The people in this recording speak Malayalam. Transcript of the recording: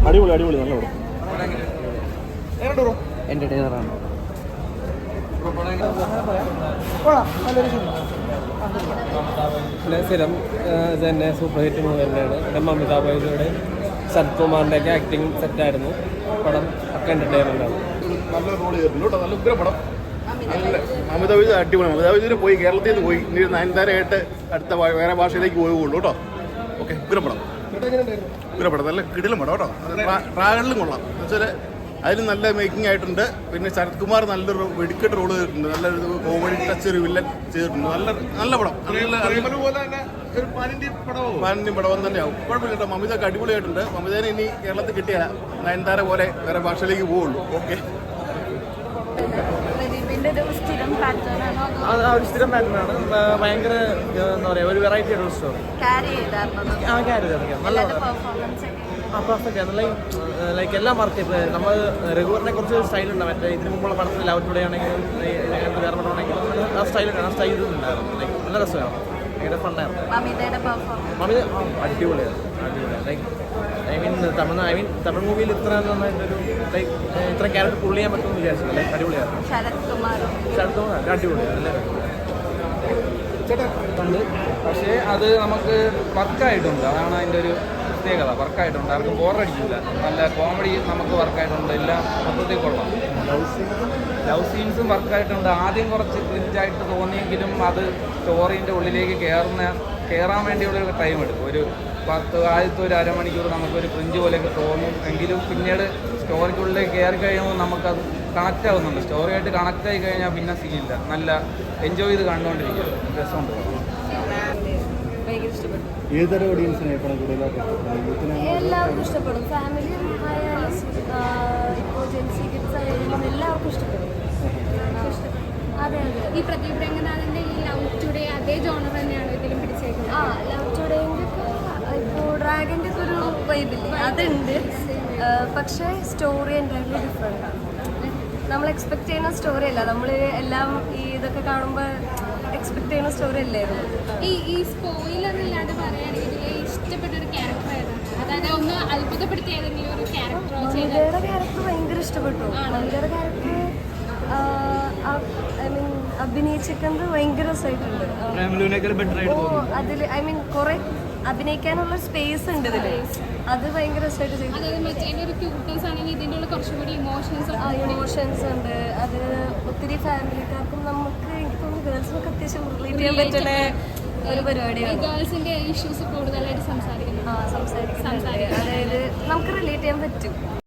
അടിപൊളി അടിപൊളി നല്ല പടം. എന്റർടൈനറാണ്. സ്ഥിരം തന്നെ സൂപ്പർ ഹിറ്റ് മൂവി തന്നെയാണ്. പിന്നെ അമിതാഭ് ബച്ചൻ്റെ ശരത് കുമാറിൻ്റെ ഒക്കെ ആക്ടിങ് സെറ്റായിരുന്നു. പടം ഒക്കെ എന്റർടൈൻമെൻ്റ് ആണ്. നല്ല റോൾ ചെയ്തിട്ടുണ്ട് കേട്ടോ. നല്ല ഉഗ്ര പടം. നല്ല അമിതാഭ് ബച്ചൻ അടിപൊളി. അമിതാഭ് ബച്ചന് പോയി കേരളത്തിൽ നിന്ന് പോയി ഇനി നയൻതാരമായിട്ട് അടുത്ത വേറെ ഭാഷയിലേക്ക് പോവുകയുള്ളൂ കേട്ടോ. ഓക്കെ ഉഗ്ര പടം. ഉഗ്ര പടം നല്ല കിടിലം പടം കേട്ടോ. ട്രാവലിലും കൊള്ളാം. എന്നുവെച്ചാൽ അതിൽ നല്ല മേക്കിംഗ് ആയിട്ടുണ്ട്. പിന്നെ ശരത് കുമാർ നല്ലൊരു വെടിക്കെട്ട് റോള് ചെയ്തിട്ടുണ്ട്. നല്ലൊരു കോമഡി ടച്ച് ഒരു വില്ലൻ ചെയ്തിട്ടുണ്ട്. നല്ല പടം. പാനിന്റെയും പടം തന്നെയാവും. കുഴപ്പമില്ല കേട്ടോ. മമിതക്ക് അടിപൊളിയായിട്ടുണ്ട്. മമിതേനെ ഇനി കേരളത്തിൽ കിട്ടിയാൽ നയൻതാര പോലെ വേറെ ഭാഷയിലേക്ക് പോവുള്ളൂ. ഓക്കെ ഒരു സ്ഥിരം പാറ്റേണാണ്. ഭയങ്കര എന്താ പറയുക, ഒരു വെറൈറ്റി ആയിട്ടുള്ള സ്റ്റോറി. നല്ല പെർഫെക്റ്റ്. ലൈക്ക് എല്ലാം വർക്ക് നമ്മൾ രഘുവറിനെ കുറച്ച് സ്റ്റൈലുണ്ട്. മറ്റേ ഇതിന് മുമ്പുള്ള പടത്തിൽ ലവ് ടുഡേ ആണെങ്കിലും വേറെ പടമാണെങ്കിലും ആ സ്റ്റൈലുണ്ട്. ആ സ്റ്റൈൽ ഉണ്ടായിരുന്നു. ലൈക്ക് നല്ല രസമാണ്. ഭയങ്കര ഫണ്ണായിരുന്നു. മമിത അടിപൊളിയാണ്. ലൈക്ക് തമിഴ് മൂവിയിൽ ഇത്ര നന്നായിട്ടൊരു ലൈക്ക് ഇത്ര ക്യാരക്ടർ പുള്ളി ചെയ്യാൻ പറ്റുമെന്ന് വിചാരിച്ചില്ല. ലൈക്ക് അടിപൊളിയായിരുന്നു. ശരത് കുമാർ അടിപൊളിയാണ്. നല്ല ഉണ്ട്. പക്ഷേ അത് നമുക്ക് വർക്കായിട്ടുണ്ട്. അതാണ് അതിൻ്റെ ഒരു പ്രത്യേകത. വർക്കായിട്ടുണ്ട്. ആർക്കും ബോറടിക്കില്ല. നല്ല കോമഡി നമുക്ക് വർക്കായിട്ടുണ്ട്. എല്ലാം മൊത്തത്തിൽ കൊള്ളാം. ലവ് സീൻസും വർക്കായിട്ടുണ്ട്. ആദ്യം കുറച്ച് ക്രിഞ്ചായിട്ട് തോന്നിയെങ്കിലും അത് സ്റ്റോറീൻ്റെ ഉള്ളിലേക്ക് കയറാൻ വേണ്ടിയുള്ളൊരു ടൈം എടുക്കും. ആദ്യത്തെ ഒരു അരമണിക്കൂർ നമുക്കൊരു ക്രിഞ്ച് പോലെയൊക്കെ തോന്നും. എങ്കിലും പിന്നീട് സ്റ്റോറിക്കുള്ളിലേക്ക് കയറി കഴിയുമ്പോൾ നമുക്കത് കണക്റ്റ് ആവുന്നുണ്ട്. സ്റ്റോറിയായിട്ട് കണക്റ്റ് ആയി കഴിഞ്ഞാൽ പിന്നെ സീനില്ല. നല്ല എൻജോയ് ചെയ്ത് കണ്ടുകൊണ്ടിരിക്കുക. രസമുണ്ട്. ഏതൊരു ഓഡിയൻസിനെ എല്ലാവർക്കും ഇഷ്ടപ്പെടും. ഫാമിലി ആയാലും ഇപ്പോൾ ജെൻസി കിഡ്സ് ആയാലും എല്ലാവർക്കും ഇഷ്ടപ്പെടും. അതെ അതെ. ഈ പ്രദീപ് രംഗനാഥിൻ്റെ ഈ ലവ് ടുഡേ അതേ ജോണർ തന്നെയാണ് ഇതിലും പിടിച്ചേക്കുന്നത്. ലവ് ടുഡേൻ്റെ ഇപ്പോൾ ഡ്രാഗൻ്റെ ഒക്കെ ഒരു വൈബില്ലേ, അതുണ്ട്. പക്ഷേ സ്റ്റോറി എന്തായാലും ഡിഫറെൻ്റാണ്. നമ്മൾ എക്സ്പെക്ട് ചെയ്യുന്ന സ്റ്റോറി അല്ല. നമ്മൾ എല്ലാം ഈ ഇതൊക്കെ കാണുമ്പോൾ എക്സ്പെക്ട് ചെയ്യുന്ന സ്റ്റോറി അല്ലായിരുന്നു. ഈ സ്പോയിലൊന്നുമില്ലാണ്ട് പറയുകയാണെങ്കിൽ ഇഷ്ടപ്പെട്ട ഒരു ക്യാരക്ടർ ആയിരുന്നു. അതായത് ഒന്ന് അത്ഭുതപ്പെടുത്തിയ ഏതെങ്കിലും ഒരു ക്യാരക്ടർ. മമിതയുടെ ക്യാരക്ടർ ഭയങ്കര ഇഷ്ടപ്പെട്ടു. മമിതയുടെ ക്യാരക്ടർ അഭിനയിച്ചിരിക്കുന്നത് ഭയങ്കര രസമായിട്ടുണ്ട്. അതിൽ കുറെ അഭിനയിക്കാനുള്ള സ്പേസ് ഉണ്ട് ഇതില്. അത് ഭയങ്കര രസമായിട്ട് ചെയ്തു. ഇമോഷൻസ് ഉണ്ട്. അത് ഒത്തിരി ഫാമിലിക്കാർക്കും നമുക്ക് എനിക്കൊന്നും ഗേൾസിനൊക്കെ അത്യാവശ്യം റിലേറ്റ് ചെയ്യാൻ പറ്റുന്ന ഒരു പരിപാടിയാണ്. ഗേൾസിന്റെ ഇഷ്യൂസ് കൂടുതലായിട്ട് സംസാരിക്കുന്നത്. അതായത് നമുക്ക് റിലേറ്റ് ചെയ്യാൻ പറ്റും.